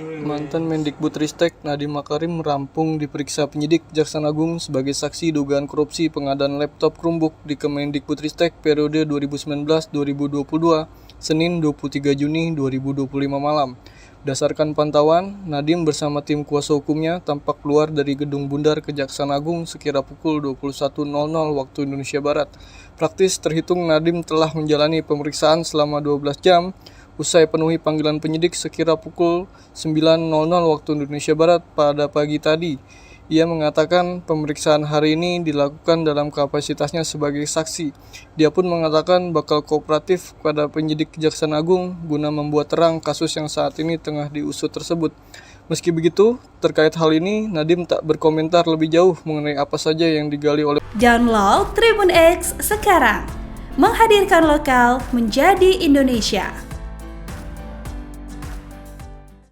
Mantan Mendikbudristek Nadiem Makarim rampung diperiksa penyidik Kejaksaan Agung sebagai saksi dugaan korupsi pengadaan laptop Chromebook di Kemendikbudristek periode 2019-2022, Senin 23 Juni 2025 malam. Berdasarkan pantauan, Nadiem bersama tim kuasa hukumnya tampak keluar dari Gedung Bundar Kejaksaan Agung sekira pukul 21.00 waktu Indonesia Barat. Praktis terhitung Nadiem telah menjalani pemeriksaan selama 12 jam. Usai penuhi panggilan penyidik sekira pukul 9.00 waktu Indonesia Barat pada pagi tadi, ia mengatakan pemeriksaan hari ini dilakukan dalam kapasitasnya sebagai saksi. Dia pun mengatakan bakal kooperatif kepada penyidik Kejaksaan Agung guna membuat terang kasus yang saat ini tengah diusut tersebut. Meski begitu, terkait hal ini, Nadiem tak berkomentar lebih jauh mengenai apa saja yang digali oleh Download Tribun X sekarang, menghadirkan lokal menjadi Indonesia.